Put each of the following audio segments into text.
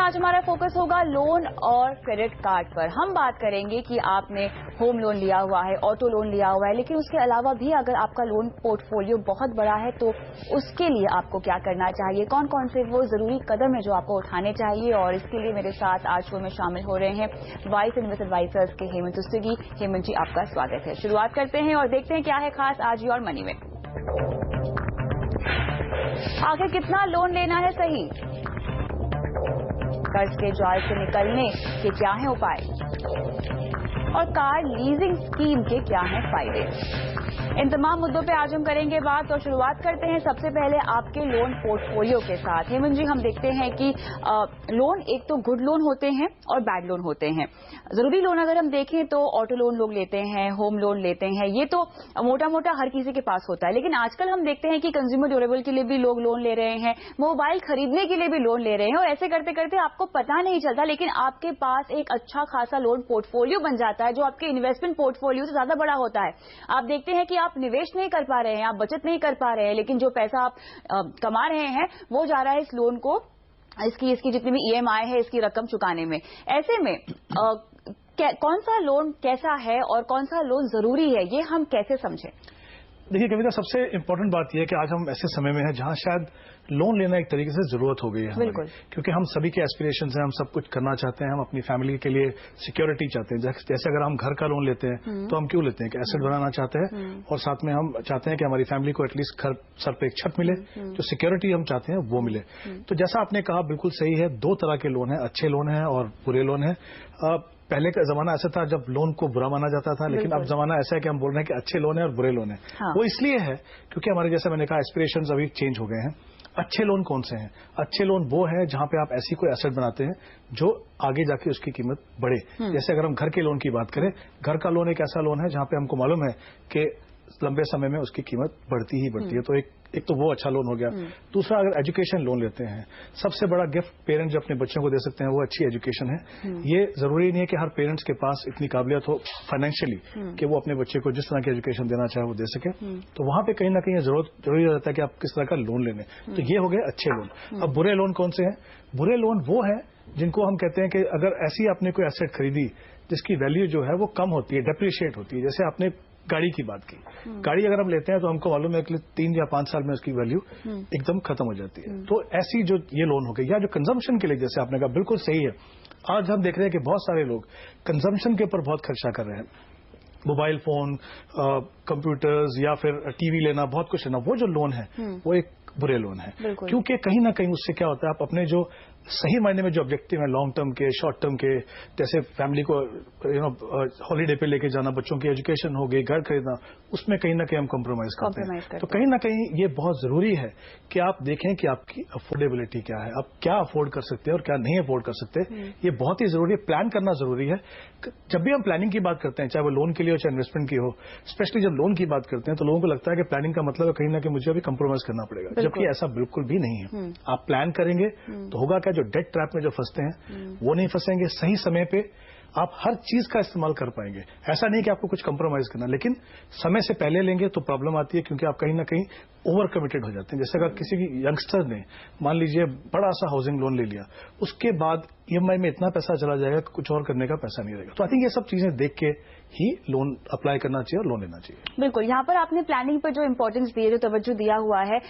आज हमारा फोकस होगा लोन और क्रेडिट कार्ड पर। हम बात करेंगे कि आपने होम लोन लिया हुआ है, ऑटो लोन लिया हुआ है, लेकिन उसके अलावा भी अगर आपका लोन पोर्टफोलियो बहुत बड़ा है तो उसके लिए आपको क्या करना चाहिए, कौन कौन से वो जरूरी कदम है जो आपको उठाने चाहिए। और इसके लिए मेरे साथ आज शो में शामिल हो रहे हैं वाइस इन्वेस्ट एडवाइजर्स के हेमंत उस्तगी। हेमंत जी, आपका स्वागत है। शुरुआत करते हैं और देखते हैं क्या है खास आज योर मनी में। आखिर कितना लोन लेना है सही, कर्ज के जाल से निकलने के क्या हैं उपाय, और कार लीजिंग स्कीम के क्या हैं फायदे। इन तमाम मुद्दों पे आज हम करेंगे बात। और शुरुआत करते हैं सबसे पहले आपके लोन पोर्टफोलियो के साथ। हेमंत जी, हम देखते हैं कि लोन एक तो गुड लोन होते हैं और बैड लोन होते हैं। जरूरी लोन अगर हम देखें तो ऑटो लोन लोग लेते हैं, होम लोन लेते हैं, ये तो मोटा मोटा हर किसी के पास होता है। लेकिन आजकल हम देखते हैं कि कंज्यूमर ड्यूरेबल के लिए भी लोग लोन ले रहे हैं, मोबाइल खरीदने के लिए भी लोन ले रहे हैं, और ऐसे करते करते आपको पता नहीं चलता लेकिन आपके पास एक अच्छा खासा लोन पोर्टफोलियो बन जाता है जो आपके इन्वेस्टमेंट पोर्टफोलियो से ज्यादा बड़ा होता है। आप देखते हैं कि आप निवेश नहीं कर पा रहे हैं, आप बचत नहीं कर पा रहे हैं, लेकिन जो पैसा आप कमा रहे हैं वो जा रहा है इस लोन को, इसकी जितनी भी ईएमआई है इसकी रकम चुकाने में। ऐसे में कौन सा लोन कैसा है और कौन सा लोन जरूरी है, ये हम कैसे समझें? देखिए कविता, सबसे इम्पोर्टेंट बात यह है कि आज हम ऐसे समय में हैं जहां शायद लोन लेना एक तरीके से जरूरत हो गई है हमारी, क्योंकि हम सभी के एस्पिरेशंस हैं, हम सब कुछ करना चाहते हैं, हम अपनी फैमिली के लिए सिक्योरिटी चाहते हैं। जैसे अगर हम घर का लोन लेते हैं तो हम क्यों लेते हैं कि एसेट बनाना चाहते हैं, और साथ में हम चाहते हैं कि हमारी फैमिली को एटलीस्ट घर सर पे एक छत मिले, जो सिक्योरिटी हम चाहते हैं वो मिले। तो जैसा आपने कहा बिल्कुल सही है, दो तरह के लोन है, अच्छे लोन है और बुरे लोन है। पहले का जमाना ऐसा था जब लोन को बुरा माना जाता था, लेकिन अब जमाना ऐसा है कि हम बोल रहे हैं कि अच्छे लोन है और बुरे लोन है। वो इसलिए है क्योंकि हमारे, जैसे मैंने कहा, एस्पिरेशंस अभी चेंज हो गए हैं। अच्छे लोन कौन से हैं? अच्छे लोन वो है जहां पे आप ऐसी कोई एसेट बनाते हैं जो आगे जाके उसकी कीमत बढ़े। जैसे अगर हम घर के लोन की बात करें, घर का लोन एक ऐसा लोन है जहां पे हमको मालूम है कि लंबे समय में उसकी कीमत बढ़ती ही बढ़ती है। तो एक तो वो अच्छा लोन हो गया। दूसरा, अगर एजुकेशन लोन लेते हैं, सबसे बड़ा गिफ्ट पेरेंट्स जो अपने बच्चों को दे सकते हैं वो अच्छी एजुकेशन है। ये जरूरी नहीं है कि हर पेरेंट्स के पास इतनी काबिलियत हो फाइनेंशियली कि वो अपने बच्चे को जिस तरह की एजुकेशन देना चाहे वो दे सके। तो वहां पे कहीं ना कहीं जरूरी हो जाता है कि आप किस तरह का लोन लेने। तो ये हो गए अच्छे लोन। अब बुरे लोन कौन से हैं? बुरे लोन वो है जिनको हम कहते हैं कि अगर ऐसी आपने कोई एसेट खरीदी जिसकी वैल्यू जो है वो कम होती है, डेप्रिशिएट होती है। जैसे आपने गाड़ी की बात की, गाड़ी अगर हम लेते हैं तो हमको मालूम है कि 3 या 5 साल में उसकी वैल्यू एकदम खत्म हो जाती है। तो ऐसी जो ये लोन हो गई, या जो कंजम्पशन के लिए, जैसे आपने कहा बिल्कुल सही है, आज हम देख रहे हैं कि बहुत सारे लोग कंजम्पशन के ऊपर बहुत खर्चा कर रहे हैं। मोबाइल फोन, कंप्यूटर्स या फिर टीवी लेना, बहुत कुछ लेना, वो जो लोन है वो एक बुरे लोन है। क्योंकि कहीं ना कहीं उससे क्या होता है, आप अपने जो सही मायने में जो ऑब्जेक्टिव है, लॉन्ग टर्म के, शॉर्ट टर्म के, जैसे फैमिली को हॉलीडे पे लेके जाना, बच्चों की एजुकेशन हो गई, घर खरीदना, उसमें कहीं ना कहीं हम कॉम्प्रोमाइज करते हैं। तो कहीं ना कहीं ये बहुत जरूरी है कि आप देखें कि आपकी अफोर्डेबिलिटी क्या है, आप क्या अफोर्ड कर सकते हैं और क्या नहीं अफोर्ड कर सकते। ये बहुत ही जरूरी है, प्लान करना जरूरी है। जब भी हम प्लानिंग की बात करते हैं, चाहे वो लोन के लिए हो चाहे इन्वेस्टमेंट की हो, स्पेशली जब लोन की बात करते हैं तो लोगों को लगता है कि प्लानिंग का मतलब है कहीं ना कहीं मुझे अभी कॉम्प्रोमाइज करना पड़ेगा, जबकि ऐसा बिल्कुल भी नहीं है। आप प्लान करेंगे तो होगा क्या, जो डेट ट्रैप में जो फंसते हैं वो नहीं फंसेंगे। सही समय पे आप हर चीज का इस्तेमाल कर पाएंगे। ऐसा नहीं कि आपको कुछ कंप्रोमाइज करना, लेकिन समय से पहले लेंगे तो प्रॉब्लम आती है, क्योंकि आप कहीं ना कहीं ओवर कमिटेड हो जाते हैं। जैसे अगर किसी की यंगस्टर ने मान लीजिए बड़ा सा हाउसिंग लोन ले लिया, उसके बाद ईएमआई में इतना पैसा चला जाएगा कि कुछ और करने का पैसा नहीं रहेगा। तो आई थिंक ये सब चीजें देख के ही लोन अप्लाई करना चाहिए और लोन लेना चाहिए। बिल्कुल, यहाँ पर आपने प्लानिंग पर जो इंपॉर्टेंस दी है, जो तवज्जो दिया हुआ है,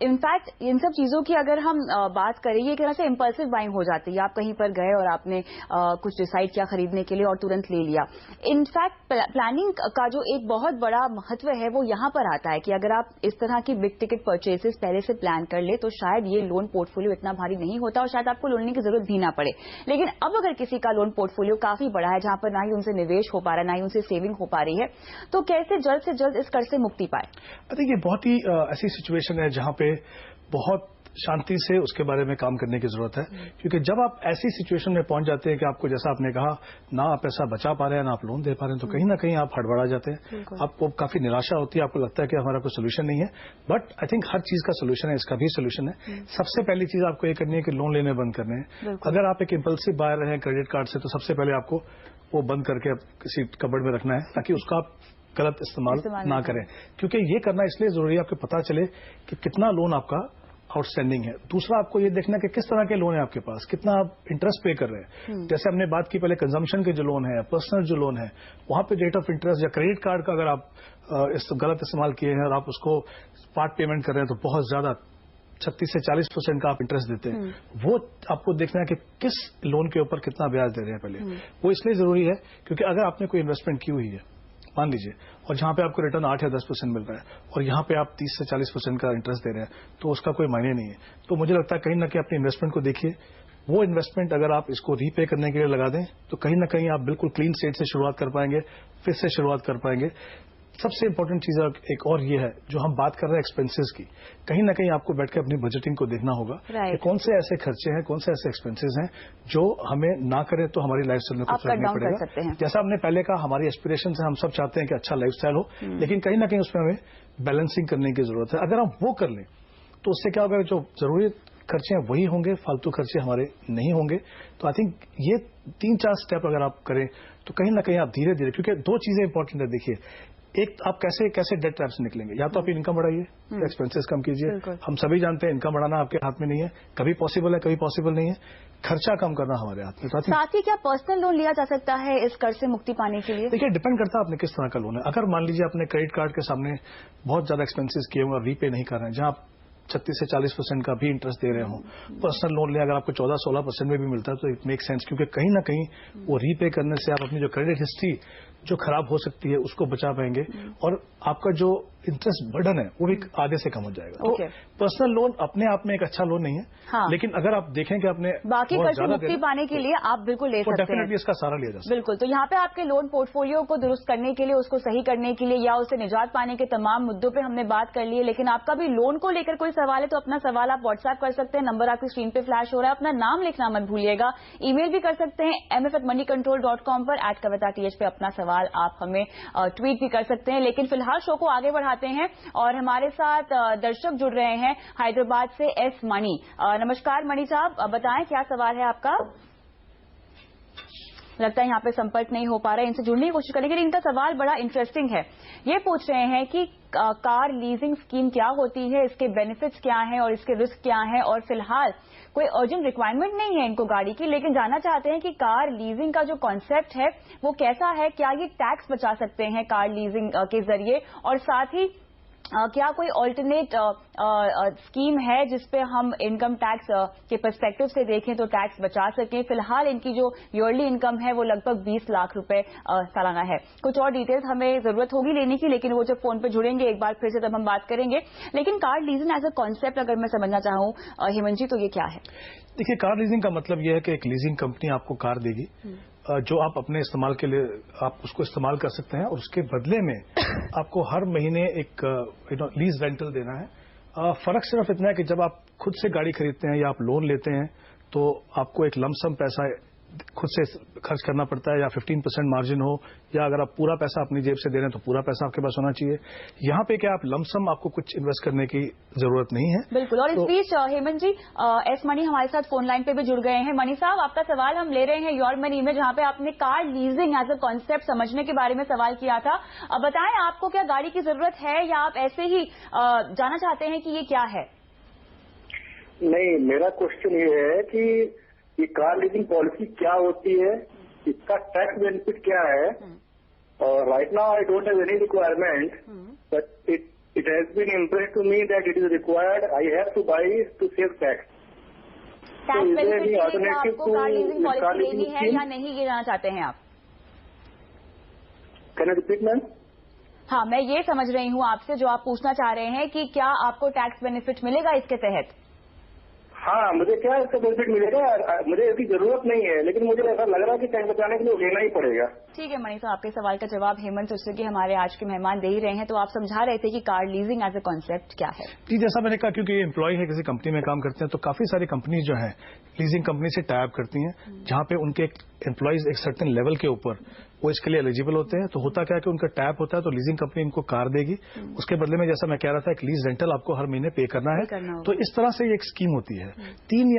इनफैक्ट इन सब चीजों की अगर हम बात करें, ये एक तरह से इंपल्सिव बाइंग हो जाती है। आप कहीं पर गए और आपने कुछ डिसाइड किया खरीदने के लिए और तुरंत ले लिया। इनफैक्ट प्लानिंग का जो एक बहुत बड़ा महत्व है वो यहाँ पर आता है कि अगर आप इस तरह की बिग टिकट परचेसेस पहले से प्लान कर ले तो शायद ये लोन पोर्टफोलियो इतना भारी नहीं होता और शायद आपको लोन लेने की जरूरत भी ना पड़े। लेकिन अब अगर किसी का लोन पोर्टफोलियो काफी बड़ा है, जहां पर ना ही उनसे निवेश हो पा रहा है, ना ही उनसे सेविंग हो पा रही है, तो कैसे जल्द से जल्द इस कर्ज से मुक्ति पाए? आई थिंक ये बहुत ही ऐसी सिचुएशन है जहां पे बहुत शांति से उसके बारे में काम करने की जरूरत है। क्योंकि जब आप ऐसी सिचुएशन में पहुंच जाते हैं कि आपको, जैसा आपने कहा, ना आप पैसा बचा पा रहे हैं ना आप लोन दे पा रहे हैं, तो कहीं ना कहीं आप हड़बड़ा जाते हैं, आपको काफी निराशा होती है, आपको लगता है कि हमारा कोई सोल्यूशन नहीं है। बट आई थिंक हर चीज का सोल्यूशन है, इसका भी सोल्यूशन है। सबसे पहली चीज आपको ये करनी है कि लोन लेने बंद करने हैं। अगर आप एक इम्पल्सिव बायर हैं क्रेडिट कार्ड से, तो सबसे पहले आपको वो बंद करके किसी कबर्ड में रखना है, ताकि उसका आप गलत इस्तेमाल ना करें। क्योंकि ये करना इसलिए जरूरी है, आपको पता चले कि कितना लोन आपका आउटस्टैंडिंग है। दूसरा आपको ये देखना कि किस तरह के लोन है आपके पास, कितना आप इंटरेस्ट पे कर रहे हैं। जैसे हमने बात की पहले कंजम्पशन के जो लोन है, पर्सनल जो लोन है, वहां पे रेट ऑफ इंटरेस्ट या क्रेडिट कार्ड का अगर आप गलत इस्तेमाल किए हैं और आप उसको पार्ट पेमेंट कर रहे हैं तो बहुत ज्यादा 36 से 40% का आप इंटरेस्ट देते हैं, वो आपको देखना है कि किस लोन के ऊपर कितना ब्याज दे रहे हैं पहले। वो इसलिए जरूरी है क्योंकि अगर आपने कोई इन्वेस्टमेंट की हुई है मान लीजिए, और जहां पे आपको रिटर्न 8 या 10% मिल रहा है और यहां पे आप 30 से 40% का इंटरेस्ट दे रहे हैं, तो उसका कोई मायने नहीं है। तो मुझे लगता है कहीं ना कहीं अपनी इन्वेस्टमेंट को देखिए, वो इन्वेस्टमेंट अगर आप इसको रीपे करने के लिए लगा दें तो कहीं ना कहीं आप बिल्कुल क्लीन स्लेट से शुरुआत कर पाएंगे, फिर से शुरुआत कर पाएंगे। सबसे इंपॉर्टेंट चीज एक और ये है, जो हम बात कर रहे हैं एक्सपेंसेस की, कहीं ना कहीं आपको बैठ के अपनी बजटिंग को देखना होगा कि कौन से ऐसे खर्चे हैं, कौन से ऐसे एक्सपेंसेस हैं जो हमें ना करें तो हमारी लाइफस्टाइल में कुछ फर्क नहीं पड़ेगा। जैसा हमने पहले कहा, हमारी एस्पिरेशन है, हम सब चाहते हैं कि अच्छा लाइफस्टाइल हो, लेकिन कहीं ना कहीं उसमें हमें बैलेंसिंग करने की जरूरत है। अगर हम वो कर लें तो उससे क्या होगा, जो जरूरी खर्चे हैं वही होंगे, फालतू खर्चे हमारे नहीं होंगे। तो आई थिंक ये 3-4 स्टेप अगर आप करें तो कहीं ना कहीं आप धीरे धीरे, क्योंकि दो चीजें इंपॉर्टेंट है। देखिए, एक आप कैसे डेट ट्रैप से निकलेंगे, या तो आप इनकम बढ़ाइए, एक्सपेंसेस कम कीजिए। हम सभी जानते हैं इनकम बढ़ाना आपके हाथ में नहीं है, कभी पॉसिबल है कभी पॉसिबल नहीं है। खर्चा कम करना हमारे हाथ में। साथ ही क्या पर्सनल लोन लिया जा सकता है इस कर्ज से मुक्ति पाने के लिए? देखिए, डिपेंड करता है आपने किस तरह का लोन है। अगर मान लीजिए आपने क्रेडिट कार्ड के सामने बहुत ज्यादा एक्सपेंसेस किए हुए और रीपे नहीं कर रहे हैं, जहां आप 36 से 40% का भी इंटरेस्ट दे रहे हो, पर्सनल लोन ले अगर आपको 14-16% में भी मिलता है तो इट मेक सेंस, क्योंकि कहीं ना कहीं वो रीपे करने से आप अपनी जो क्रेडिट हिस्ट्री जो खराब हो सकती है उसको बचा पाएंगे और आपका जो इंटरेस्ट बर्डन है वो भी आधे से कम हो जाएगा। तो पर्सनल लोन अपने आप में एक अच्छा लोन नहीं है, हाँ। लेकिन अगर आप देखें कि आपने बाकी कर्ज से मुक्ति पाने के लिए आप बिल्कुल ले सकते हैं, डेफिनेटली इसका सहारा लिया जा सकता है। बिल्कुल। तो यहाँ पे आपके लोन पोर्टफोलियो को दुरुस्त करने के लिए, उसको सही करने के लिए या उससे निजात पाने के तमाम मुद्दों पे हमने बात कर ली है, लेकिन आपका भी लोन को लेकर कोई सवाल है तो अपना सवाल आप व्हाट्सएप कर सकते हैं। नंबर आपकी स्क्रीन पे फ्लैश हो रहा है, अपना नाम लिखना मत भूलिएगा। ईमेल भी कर सकते हैं mf@moneycontrol.com पर @kavita.th पे अपना सवाल आप हमें ट्वीट भी कर सकते हैं। लेकिन फिलहाल शो को आगे बढ़ाते हैं और हमारे साथ दर्शक जुड़ रहे हैं हैदराबाद से एस मणि। नमस्कार मणि साहब, बताएं क्या सवाल है आपका? लगता है यहाँ पे संपर्क नहीं हो पा रहा है, इनसे जुड़ने की कोशिश करेंगे। इनका सवाल बड़ा इंटरेस्टिंग है। ये पूछ रहे हैं कि कार लीजिंग स्कीम क्या होती है, इसके बेनिफिट्स क्या हैं और इसके रिस्क क्या हैं, और फिलहाल कोई अर्जेंट रिक्वायरमेंट नहीं है इनको गाड़ी की, लेकिन जानना चाहते हैं कि कार लीजिंग का जो कॉन्सेप्ट है वो कैसा है, क्या ये टैक्स बचा सकते हैं कार लीजिंग के जरिए, और साथ ही क्या कोई ऑल्टरनेट स्कीम है जिसपे हम इनकम टैक्स के पर्सपेक्टिव से देखें तो टैक्स बचा सकें। फिलहाल इनकी जो ईयरली इनकम है वो लगभग 20 लाख रुपए सालाना है। कुछ और डिटेल्स हमें जरूरत होगी लेने की, लेकिन वो जब फोन पे जुड़ेंगे एक बार फिर से तब हम बात करेंगे। लेकिन car leasing as a concept अगर मैं समझना चाहूँ हेमंत जी, तो ये क्या है? देखिए, कार लीजिंग का मतलब यह है कि एक लीजिंग कंपनी आपको कार देगी जो आप अपने इस्तेमाल के लिए आप उसको इस्तेमाल कर सकते हैं, और उसके बदले में आपको हर महीने एक लीज रेंटल देना है। फर्क सिर्फ इतना है कि जब आप खुद से गाड़ी खरीदते हैं या आप लोन लेते हैं तो आपको एक लमसम पैसा खुद से खर्च करना पड़ता है, या 15% मार्जिन हो, या अगर आप पूरा पैसा अपनी जेब से दे रहे हैं तो पूरा पैसा आपके पास होना चाहिए। यहाँ पे क्या आप लमसम आपको कुछ इन्वेस्ट करने की जरूरत नहीं है। बिल्कुल। और इस बीच हेमंत जी, एस मणि हमारे साथ फोन लाइन पे भी जुड़ गए हैं। मणि साहब, आपका सवाल हम ले रहे हैं योर मनी में, जहाँ पे आपने car leasing as a concept समझने के बारे में सवाल किया था। बताएं, आपको क्या गाड़ी की जरूरत है या आप ऐसे ही जानना चाहते हैं कि ये क्या है? नहीं, मेरा क्वेश्चन ये है कि ये कार लीजिंग पॉलिसी क्या होती है, इसका टैक्स बेनिफिट क्या है, और right now I don't have any requirement, but it has been impressed to me that it is required, I have to buy to save tax. Tax benefit आपको car leasing policy लेनी है या नहीं, ये जानना चाहते हैं आप? Can you repeat ma'am? हाँ, मैं ये समझ रही हूँ आपसे, जो आप पूछना चाह रहे हैं कि क्या आपको टैक्स बेनिफिट मिलेगा इसके तहत? हाँ, मुझे क्या इसका बेनिफिट मिलेगा? मुझे इसकी जरूरत नहीं है, लेकिन मुझे ऐसा लग रहा है कि टैक्स बचाने के लिए लेना ही पड़ेगा। ठीक है मणि साहब, आपके सवाल का जवाब हेमंत सिरसोगी हमारे आज के मेहमान दे ही रहे हैं। तो आप समझा रहे थे कि car leasing as a concept क्या है? जी, जैसा मैंने कहा, क्योंकि ये एम्प्लॉय है, किसी कंपनी में काम करते हैं, तो काफी सारी कंपनीज जो है लीजिंग कंपनी से टाई अप करती हैं, जहां पे उनके एम्प्लॉयज एक सर्टेन लेवल के ऊपर वो इसके लिए एलिजिबल होते हैं। तो होता क्या है कि उनका टैप होता है, तो लीजिंग कंपनी इनको कार देगी, उसके बदले में जैसा मैं कह रहा था एक लीज रेंटल आपको हर महीने पे करना है। तो इस तरह से एक स्कीम होती है। 3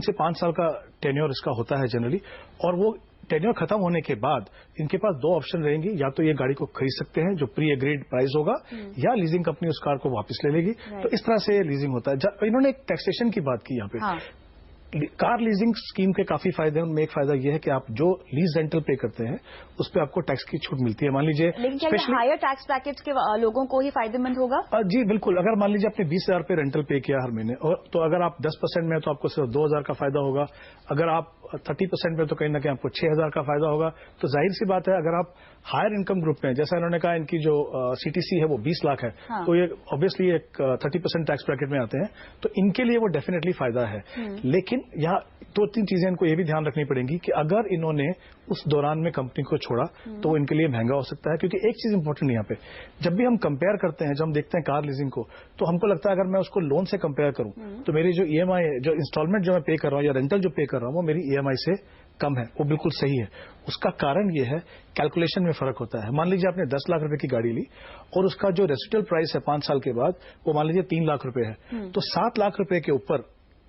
से 5 साल का टेन्योर इसका होता है जनरली, और वो टेन्योर खत्म होने के बाद इनके पास दो ऑप्शन रहेंगी, या तो ये गाड़ी को खरीद सकते हैं जो प्री एग्रीड प्राइस होगा, या लीजिंग कंपनी उस कार को वापस ले लेगी। तो इस तरह से लीजिंग होता है। इन्होंने एक टैक्सेशन की बात की यहाँ पे। कार लीजिंग स्कीम के काफी फायदे हैं। उनमें एक फायदा यह है कि आप जो लीज रेंटल पे करते हैं उस पर आपको टैक्स की छूट मिलती है। मान लीजिए, लेकिन क्या ये हायर टैक्स पैकेज के लोगों को ही फायदेमंद होगा? जी बिल्कुल। अगर मान लीजिए आपने 20,000 पे रेंटल पे किया हर महीने, और तो अगर आप 10% में है तो आपको सिर्फ 2,000 का फायदा होगा। अगर आप 30% में तो कहीं ना कहीं आपको 6,000 का फायदा होगा। तो जाहिर सी बात है, अगर आप हायर इनकम ग्रुप में, जैसा इन्होंने कहा इनकी जो सीटीसी है वो 20 लाख है, तो ये ऑब्वियसली एक 30% टैक्स ब्रैकेट में आते हैं, तो इनके लिए वो डेफिनेटली फायदा है। लेकिन यहाँ 2-3 चीजें इनको ये भी ध्यान रखनी पड़ेंगी कि अगर इन्होंने उस दौरान में कंपनी को छोड़ा तो वो इनके लिए महंगा हो सकता है। क्योंकि एक चीज इंपॉर्टेंट यहाँ पे, जब भी हम कंपेयर करते हैं, जब हम देखते हैं कार लीजिंग को, तो हमको लगता है अगर मैं उसको लोन से कंपेयर करूं तो मेरी जो ईएमआई, जो इंस्टॉलमेंट जो मैं पे कर रहा हूं या रेंटल जो पे कर रहा हूं, वो मेरी ईएमआई से कम है। वो बिल्कुल सही है। उसका कारण ये है, कैलकुलेशन में फर्क होता है। मान लीजिए आपने 10 लाख रुपए की गाड़ी ली और उसका जो रेसिडुअल प्राइस है 5 साल के बाद वो मान लीजिए 3 लाख रुपए है, तो 7 लाख रुपए के ऊपर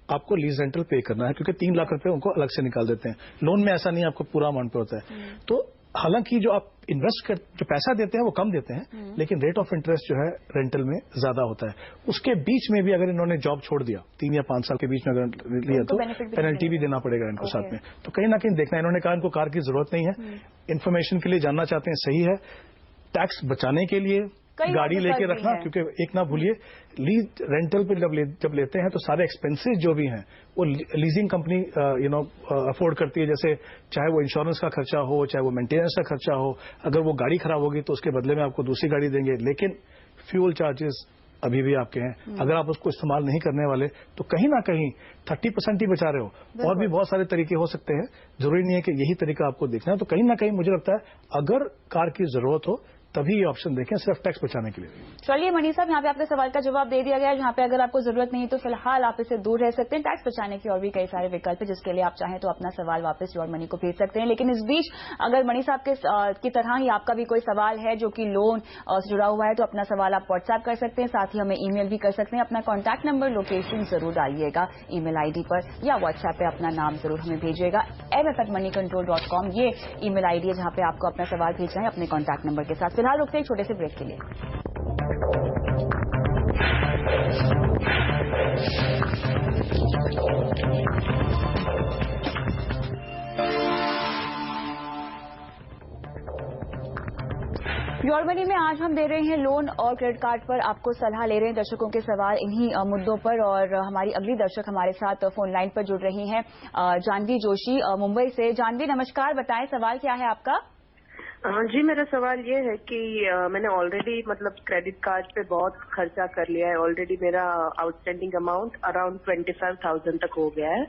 आपको लीज रेंटल पे करना है, क्योंकि 3 लाख रुपए उनको अलग से निकाल देते हैं। लोन में ऐसा नहीं, आपको पूरा अमाउंट पे होता है। तो हालांकि जो आप इन्वेस्ट कर, जो पैसा देते हैं वो कम देते हैं, लेकिन रेट ऑफ इंटरेस्ट जो है रेंटल में ज्यादा होता है। उसके बीच में भी अगर इन्होंने जॉब छोड़ दिया 3 या 5 साल के बीच में अगर लिया तो पेनल्टी भी देना पड़ेगा इनको साथ में। तो कहीं ना कहीं देखना, इन्होंने कहा इनको कार की जरूरत नहीं है, इन्फॉर्मेशन के लिए जानना चाहते हैं, सही है। टैक्स बचाने के लिए गाड़ी लेके रखना, क्योंकि एक ना भूलिए, लीज रेंटल पे जब लेते हैं तो सारे एक्सपेंसेस जो भी हैं वो लीजिंग कंपनी अफोर्ड करती है। जैसे चाहे वो इंश्योरेंस का खर्चा हो, चाहे वो मेंटेनेंस का खर्चा हो, अगर वो गाड़ी खराब होगी तो उसके बदले में आपको दूसरी गाड़ी देंगे। लेकिन फ्यूल चार्जेस अभी भी आपके हैं। अगर आप उसको इस्तेमाल नहीं करने वाले तो कहीं ना कहीं 30% ही बचा रहे हो। और भी बहुत सारे तरीके हो सकते हैं, जरूरी नहीं है कि यही तरीका आपको देखना है। तो कहीं ना कहीं मुझे लगता है अगर कार की जरूरत हो तभी ये ऑप्शन देखें, सिर्फ टैक्स बचाने के लिए। चलिए मनीष साहब, यहाँ पे आपके सवाल का जवाब दे दिया गया है। जहाँ पे अगर आपको जरूरत नहीं तो फिलहाल आप इससे दूर रह सकते हैं। टैक्स बचाने की और भी कई सारे विकल्प है, जिसके लिए आप चाहें तो अपना सवाल वापस योर मनी को भेज सकते हैं। लेकिन इस बीच अगर मनीष साहब की तरह ही आपका भी कोई सवाल है जो कि लोन से जुड़ा हुआ है, तो अपना सवाल आप व्हाट्सएप कर सकते हैं, साथ ही हमें ईमेल भी कर सकते हैं। अपना कॉन्टैक्ट नंबर, लोकेशन जरूर डालिएगा ईमेल आईडी पर, या व्हाट्सएप पे अपना नाम जरूर हमें भेजिएगा। mf@moneycontrol.com ये ईमेल आईडी है जहाँ पे आपको अपना सवाल भेजना है अपने कॉन्टैक्ट नंबर के साथ। फिलहाल रुकते हैं छोटे से ब्रेक के लिए। योर मनी में आज हम दे रहे हैं लोन और क्रेडिट कार्ड पर आपको सलाह ले रहे हैं दर्शकों के सवाल इन्हीं मुद्दों पर। और हमारी अगली दर्शक हमारे साथ फोन लाइन पर जुड़ रही हैं, जानवी जोशी मुंबई से। जानवी नमस्कार, बताएं सवाल क्या है आपका? जी, मेरा सवाल ये है कि मैंने ऑलरेडी मतलब क्रेडिट कार्ड पे बहुत खर्चा कर लिया है। ऑलरेडी मेरा आउटस्टैंडिंग अमाउंट अराउंड 25,000 तक हो गया है,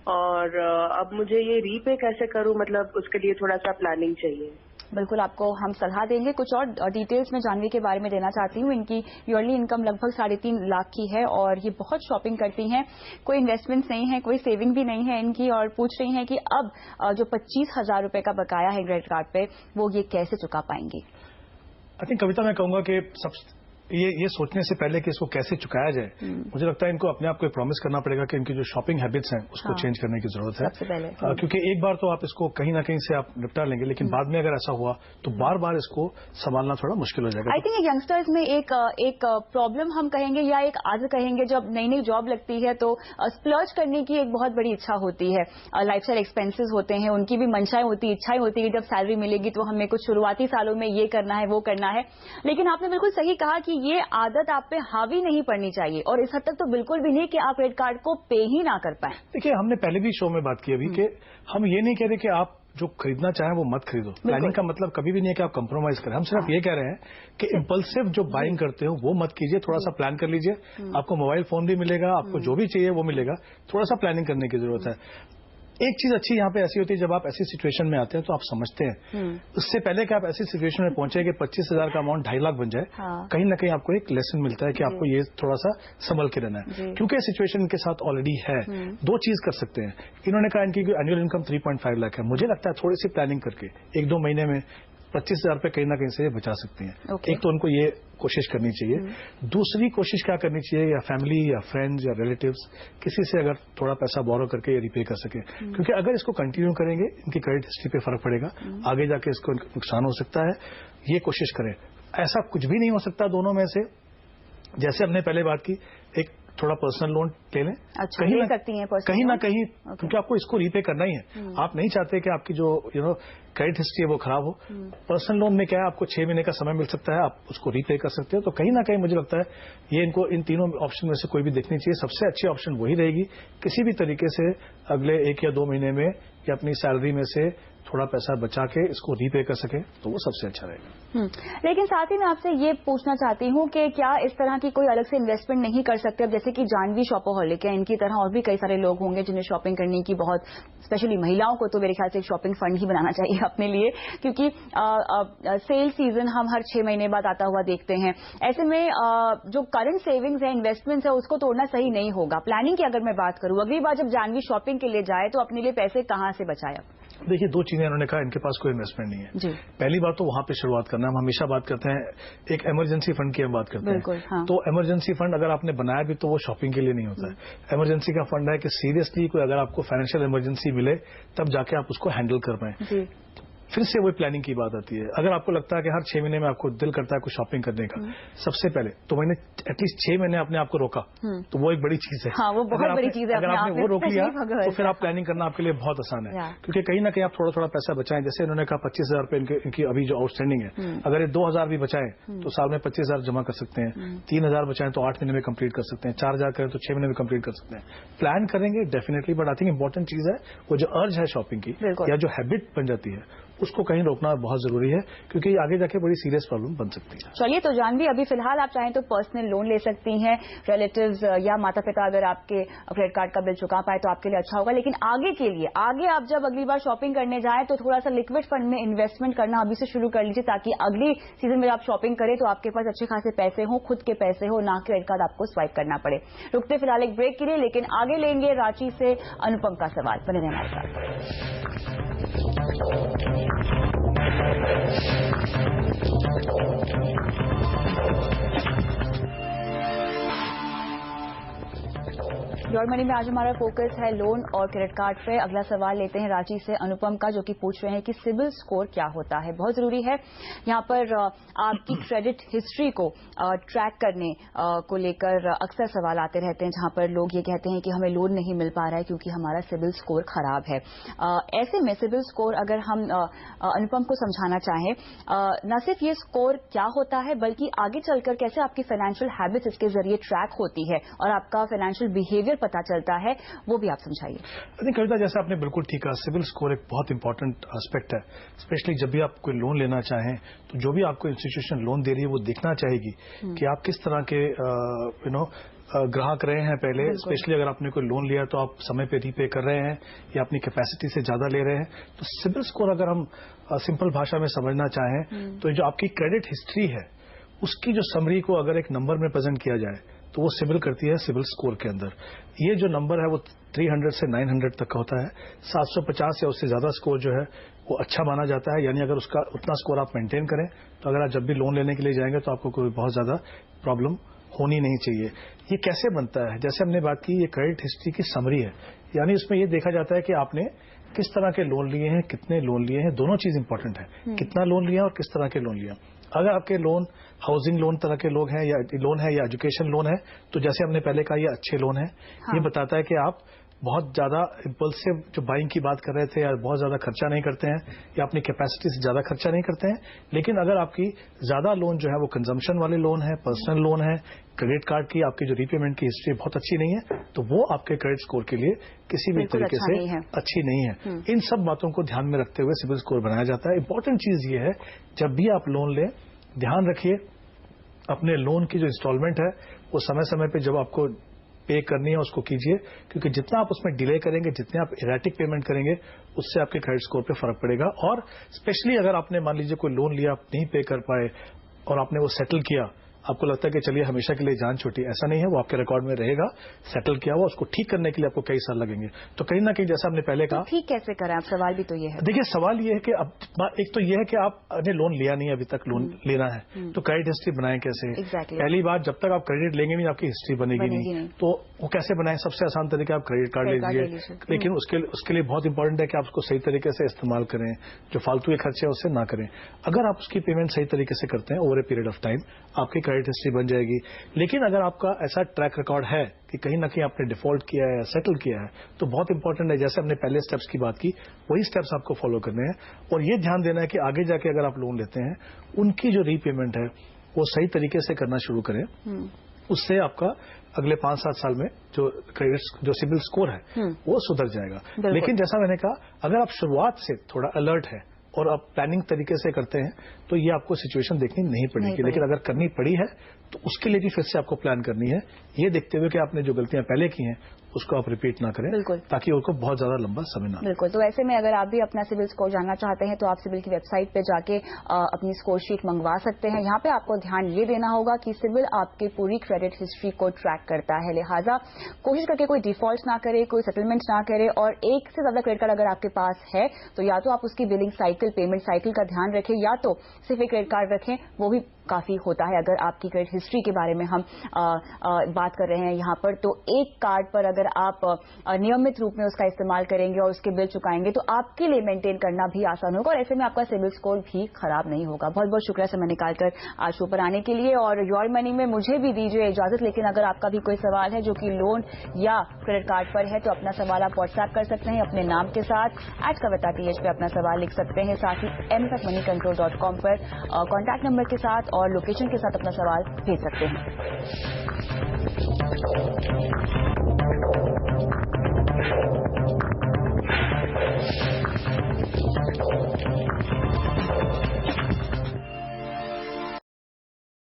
और अब मुझे ये रीपे कैसे करूं, मतलब उसके लिए थोड़ा सा प्लानिंग चाहिए। बिल्कुल, आपको हम सलाह देंगे। कुछ और डिटेल्स में जानवी के बारे में देना चाहती हूँ। इनकी ईयरली इनकम लगभग 3.5 लाख की है और ये बहुत शॉपिंग करती हैं। कोई इन्वेस्टमेंट नहीं है, कोई सेविंग भी नहीं है इनकी, और पूछ रही हैं कि अब जो 25,000 रुपए का बकाया है क्रेडिट कार्ड पे, वो ये कैसे चुका पाएंगी? आई थिंक कविता, मैं कहूंगा कि ये सोचने से पहले कि इसको कैसे चुकाया जाए, मुझे लगता है इनको अपने आप को प्रॉमिस करना पड़ेगा कि इनकी जो शॉपिंग हैबिट्स हैं उसको चेंज करने की जरूरत है। सबसे पहले क्योंकि एक बार तो आप इसको कहीं ना कहीं से आप निपटा लेंगे, लेकिन बाद में अगर ऐसा हुआ तो बार बार इसको संभालना थोड़ा मुश्किल हो जाएगा। आई थिंक यंगस्टर्स में एक प्रॉब्लम हम कहेंगे या एक आदत कहेंगे, जब नई नई जॉब लगती है तो स्प्लर्ज करने की एक बहुत बड़ी इच्छा होती है। लाइफस्टाइल एक्सपेंसेस होते हैं, उनकी भी मंशाएं होती, इच्छाएं होती है कि जब सैलरी मिलेगी तो हमें कुछ शुरुआती सालों में ये करना है, वो करना है। लेकिन आपने बिल्कुल सही कहा कि ये आदत आप पे हावी नहीं पड़नी चाहिए, और इस हद तक तो बिल्कुल भी नहीं कि आप क्रेडिट कार्ड को पे ही ना कर पाए। देखिए, हमने पहले भी शो में बात की अभी कि हम ये नहीं कह रहे कि आप जो खरीदना चाहें वो मत खरीदो। प्लानिंग का मतलब कभी भी नहीं है कि आप कंप्रोमाइज करें। हम सिर्फ ये कह रहे हैं कि इम्पल्सिव जो बाइंग करते हो वो मत कीजिए, थोड़ा सा प्लान कर लीजिए। आपको मोबाइल फोन भी मिलेगा, आपको जो भी चाहिए वो मिलेगा, थोड़ा सा प्लानिंग करने की जरूरत है। एक चीज अच्छी यहाँ पे ऐसी होती है, जब आप ऐसी सिचुएशन में आते हैं तो आप समझते हैं, उससे पहले कि आप ऐसी सिचुएशन में पहुंचे कि 25,000 का अमाउंट 2.5 लाख बन जाए, कहीं ना कहीं आपको एक लेसन मिलता है कि आपको ये थोड़ा सा संभल के रहना है। क्योंकि सिचुएशन इनके साथ ऑलरेडी है। दो चीज कर सकते हैं। इन्होंने कहा इनकी एनुअल इनकम 3.5 लाख है। मुझे लगता है थोड़ी सी प्लानिंग करके 1-2 महीने में 25,000 रुपये कहीं ना कहीं से बचा सकती हैं। एक तो उनको ये कोशिश करनी चाहिए। दूसरी कोशिश क्या करनी चाहिए, या फैमिली या फ्रेंड्स या रिलेटिव्स किसी से अगर थोड़ा पैसा बोरो करके रिपे कर सके, क्योंकि अगर इसको कंटिन्यू करेंगे इनकी क्रेडिट हिस्ट्री पे फर्क पड़ेगा, आगे जाके इसको नुकसान हो सकता है। ये कोशिश करें। ऐसा कुछ भी नहीं हो सकता दोनों में से, जैसे हमने पहले बात की, एक थोड़ा पर्सनल लोन ले लें। अच्छा, ले सकती हैं कहीं ना कहीं, क्योंकि आपको इसको रीपे करना ही है। आप नहीं चाहते कि आपकी जो क्रेडिट हिस्ट्री है वो खराब हो। पर्सनल लोन में क्या है, आपको 6 महीने का समय मिल सकता है, आप उसको रीपे कर सकते हो। तो कहीं ना कहीं मुझे लगता है ये इनको इन तीनों ऑप्शन में से कोई भी देखनी चाहिए। सबसे अच्छी ऑप्शन वही रहेगी, किसी भी तरीके से अगले 1 या 2 महीने में या अपनी सैलरी में से थोड़ा पैसा बचा के इसको रीपे कर सके तो वो सबसे अच्छा रहेगा। लेकिन साथ ही मैं आपसे ये पूछना चाहती हूँ कि क्या इस तरह की कोई अलग से इन्वेस्टमेंट नहीं कर सकते? अब जैसे कि जानवी शॉपोहॉलिक है, इनकी तरह और भी कई सारे लोग होंगे जिन्हें शॉपिंग करने की बहुत, स्पेशली महिलाओं को तो मेरे ख्याल से एक शॉपिंग फंड ही बनाना चाहिए अपने लिए, क्योंकि सेल सीजन हम हर 6 महीने बाद आता हुआ देखते हैं। ऐसे में जो करंट सेविंग्स है, इन्वेस्टमेंट्स है, उसको तोड़ना सही नहीं होगा। प्लानिंग की अगर मैं बात करूं, अगली बार जब जानवी शॉपिंग के लिए जाए तो अपने लिए पैसे कहां से बचाए? देखिए, 2 चीजें उन्होंने कहा, इनके पास कोई इन्वेस्टमेंट नहीं है। पहली बात तो वहां पे शुरुआत करना। हम हमेशा बात करते हैं, एक इमरजेंसी फंड की हम बात करते हैं। हाँ। तो इमरजेंसी फंड अगर आपने बनाया भी तो वो शॉपिंग के लिए नहीं होता है। इमरजेंसी का फंड है कि सीरियसली कोई अगर आपको फाइनेंशियल इमरजेंसी मिले तब जाके आप उसको हैंडल कर पाए। फिर से वही प्लानिंग की बात आती है। अगर आपको लगता है कि हर 6 महीने में आपको दिल करता है कुछ शॉपिंग करने का, सबसे पहले तो मैंने एटलीस्ट 6 महीने अपने आप को रोका, तो वो एक बड़ी चीज है। हाँ, वो बहुत बड़ी चीज है। अगर आपने वो रोक लिया तो फिर आप प्लानिंग करना आपके लिए बहुत आसान है, क्योंकि कहीं ना कहीं आप थोड़ा थोड़ा पैसा बचाएं। जैसे इन्होंने कहा 25,000 रुपये इनकी अभी जो आउटस्टैंडिंग है, अगर ये 2,000 भी बचाएं तो साल में 25,000 जमा कर सकते हैं। 3,000 बचाएं तो 8 महीने में कंप्लीट कर सकते हैं। 4,000 करें तो 6 महीने में कंप्लीट कर सकते हैं। प्लान करेंगे definitely, but I think important चीज है वो जो अर्ज है शॉपिंग की या जो हैबिट बन जाती है उसको कहीं रोकना बहुत जरूरी है, क्योंकि आगे जाके बड़ी सीरियस प्रॉब्लम बन सकती है। चलिए, तो जानवी अभी फिलहाल आप चाहें तो पर्सनल लोन ले सकती हैं। रिलेटिव्स या माता पिता अगर आपके क्रेडिट कार्ड का बिल चुका पाए तो आपके लिए अच्छा होगा। लेकिन आगे के लिए, आगे आप जब अगली बार शॉपिंग करने जाएं तो थोड़ा सा लिक्विड फंड में इन्वेस्टमेंट करना अभी से शुरू कर लीजिए, ताकि अगली सीजन में आप शॉपिंग करें तो आपके पास अच्छे खासे पैसे हो, खुद के पैसे हो, ना क्रेडिट कार्ड आपको स्वाइप करना पड़े। रुकते फिलहाल एक ब्रेक के लिए, लेकिन आगे लेंगे रांची से अनुपम का सवाल। बने रहें हमारे साथ। योर मनी में आज हमारा फोकस है लोन और क्रेडिट कार्ड पे। अगला सवाल लेते हैं रांची से अनुपम का, जो कि पूछ रहे हैं कि सिबिल स्कोर क्या होता है। बहुत जरूरी है यहाँ पर आपकी क्रेडिट हिस्ट्री को ट्रैक करने को लेकर अक्सर सवाल आते रहते हैं, जहां पर लोग ये कहते हैं कि हमें लोन नहीं मिल पा रहा है क्योंकि हमारा सिबिल स्कोर खराब है। ऐसे में सिबिल स्कोर अगर हम अनुपम को समझाना चाहें, न सिर्फ ये स्कोर क्या होता है बल्कि आगे चलकर कैसे आपकी फाइनेंशियल हैबिट्स इसके जरिए ट्रैक होती है और आपका फाइनेंशियल बिहेवियर पता चलता है, वो भी आप समझाइए। आई थिंक कविता, जैसा आपने बिल्कुल ठीक कहा, सिबिल स्कोर एक बहुत इंपॉर्टेंट एस्पेक्ट है। स्पेशली जब भी आप कोई लोन लेना चाहें तो जो भी आपको इंस्टीट्यूशन लोन दे रही है वो देखना चाहेगी कि आप किस तरह के ग्राहक रहे हैं पहले। स्पेशली अगर आपने कोई लोन लिया तो आप समय पे रीपे कर रहे हैं या अपनी कैपेसिटी से ज्यादा ले रहे हैं। तो सिबिल स्कोर अगर हम सिंपल भाषा में समझना चाहें तो जो आपकी क्रेडिट हिस्ट्री है उसकी जो समरी को अगर एक नंबर में प्रेजेंट किया जाए तो वो सिबिल करती है सिबिल स्कोर के अंदर। ये जो नंबर है वो 300 से 900 तक का होता है। 750 या उससे ज्यादा स्कोर जो है वो अच्छा माना जाता है, यानी अगर उसका उतना स्कोर आप मेंटेन करें तो अगर आप जब भी लोन लेने के लिए जाएंगे तो आपको कोई बहुत ज्यादा प्रॉब्लम होनी नहीं चाहिए। ये कैसे बनता है? जैसे हमने बात की, ये क्रेडिट हिस्ट्री की समरी है, यानी इसमें ये देखा जाता है कि आपने किस तरह के लोन लिए हैं, कितने लोन लिए हैं। दोनों चीज इंपॉर्टेंट है, कितना लोन लिया और किस तरह के लोन लिया। अगर आपके लोन हाउसिंग लोन तरह के लोग हैं या लोन है या एजुकेशन लोन है तो जैसे हमने पहले कहा ये अच्छे लोन है। हाँ। ये बताता है कि आप बहुत ज्यादा इम्पल्सिव जो बाइंग की बात कर रहे थे या बहुत ज्यादा खर्चा नहीं करते हैं या अपनी कैपेसिटी से ज्यादा खर्चा नहीं करते हैं। लेकिन अगर आपकी ज्यादा लोन जो है वो कंजम्पशन वाले लोन है, पर्सनल लोन है, क्रेडिट कार्ड की आपकी जो रीपेमेंट की हिस्ट्री बहुत अच्छी नहीं है तो वो आपके क्रेडिट स्कोर के लिए किसी भी तरीके से अच्छी नहीं है। इन सब बातों को ध्यान में रखते हुए सिबिल स्कोर बनाया जाता है। इंपॉर्टेंट चीज ये है, जब भी आप लोन लें ध्यान रखिए अपने लोन की जो इंस्टॉलमेंट है वो समय समय पे जब आपको पे करनी है उसको कीजिए, क्योंकि जितना आप उसमें डिले करेंगे, जितने आप इरेटिक पेमेंट करेंगे उससे आपके क्रेडिट स्कोर पे फर्क पड़ेगा। और स्पेशली अगर आपने मान लीजिए कोई लोन लिया, आप नहीं पे कर पाए और आपने वो सेटल किया, आपको लगता है कि चलिए हमेशा के लिए जान छूटी, ऐसा नहीं है, वो आपके रिकॉर्ड में रहेगा, सेटल किया हुआ, उसको ठीक करने के लिए आपको कई साल लगेंगे। तो कहीं ना कहीं जैसा आपने पहले कहा, ठीक कैसे करें आप, सवाल भी तो ये है। देखिए सवाल ये है कि अब एक तो ये है कि आपने लोन लिया नहीं, अभी तक लोन लेना है, तो क्रेडिट हिस्ट्री बनाएं कैसे? पहली बात, जब तक आप क्रेडिट लेंगे नहीं आपकी हिस्ट्री बनेगी नहीं, तो वो कैसे बनाएं? सबसे आसान तरीका आप क्रेडिट कार्ड लीजिए, लेकिन उसके लिए बहुत इंपॉर्टेंट है कि आप उसको सही तरीके से इस्तेमाल करें, जो फालतू के खर्चे हैं उससे ना करें। अगर आप उसकी पेमेंट सही तरीके से करते हैं over a period of time, आपकी क्रेडिट हिस्ट्री बन जाएगी। लेकिन अगर आपका ऐसा ट्रैक रिकॉर्ड है कि कहीं ना कहीं आपने डिफॉल्ट किया है, सेटल किया है, तो बहुत इंपॉर्टेंट है, जैसे हमने पहले स्टेप्स की बात की, वही स्टेप्स आपको फॉलो करने हैं। और ये ध्यान देना है कि आगे जाके अगर आप लोन लेते हैं, उनकी जो रीपेमेंट है वो सही तरीके से करना शुरू करें। उससे आपका अगले 5-7 साल में जो सिबिल स्कोर है वो सुधर जाएगा। लेकिन जैसा मैंने कहा, अगर आप शुरुआत से थोड़ा अलर्ट है और आप प्लानिंग तरीके से करते हैं, तो ये आपको सिचुएशन देखनी नहीं पड़ेगी। लेकिन अगर करनी पड़ी है तो उसके लिए भी फिर से आपको प्लान करनी है, ये देखते हुए कि आपने जो गलतियां पहले की हैं उसको आप रिपीट ना करें, ताकि उनको बहुत ज्यादा लंबा समय ना। बिल्कुल। तो ऐसे में अगर आप भी अपना सिबिल स्कोर जानना चाहते हैं तो आप सिबिल की वेबसाइट पे जाके अपनी स्कोर शीट मंगवा सकते हैं। यहाँ पे आपको ध्यान ये देना होगा कि सिबिल आपकी पूरी क्रेडिट हिस्ट्री को ट्रैक करता है, लिहाजा कोशिश करके कोई डिफॉल्ट ना करे, कोई सेटलमेंट ना करे। और एक से ज्यादा क्रेडिट कार्ड अगर आपके पास है तो या तो आप उसकी बिलिंग साइकिल, पेमेंट साइकिल का ध्यान रखें, या तो सिर्फ एक क्रेडिट कार्ड रखें, वो भी काफी होता है। अगर आपकी क्रेडिट हिस्ट्री के बारे में हम बात कर रहे हैं यहाँ पर, तो एक कार्ड पर अगर आप नियमित रूप में उसका इस्तेमाल करेंगे और उसके बिल चुकाएंगे तो आपके लिए मेंटेन करना भी आसान होगा और ऐसे में आपका सिबिल स्कोर भी खराब नहीं होगा। बहुत बहुत शुक्रिया समय निकालकर आज शो पर आने के लिए। और योर मनी में मुझे भी दीजिए इजाजत, लेकिन अगर आपका भी कोई सवाल है जो कि लोन या क्रेडिट कार्ड पर है तो अपना सवाल आप व्हाट्सएप कर सकते हैं अपने नाम के साथ @kavita.th पे अपना सवाल लिख सकते हैं। साथ ही m@moneycontrol.com पर कॉन्टैक्ट नंबर के साथ और लोकेशन के साथ अपना सवाल भेज सकते हैं।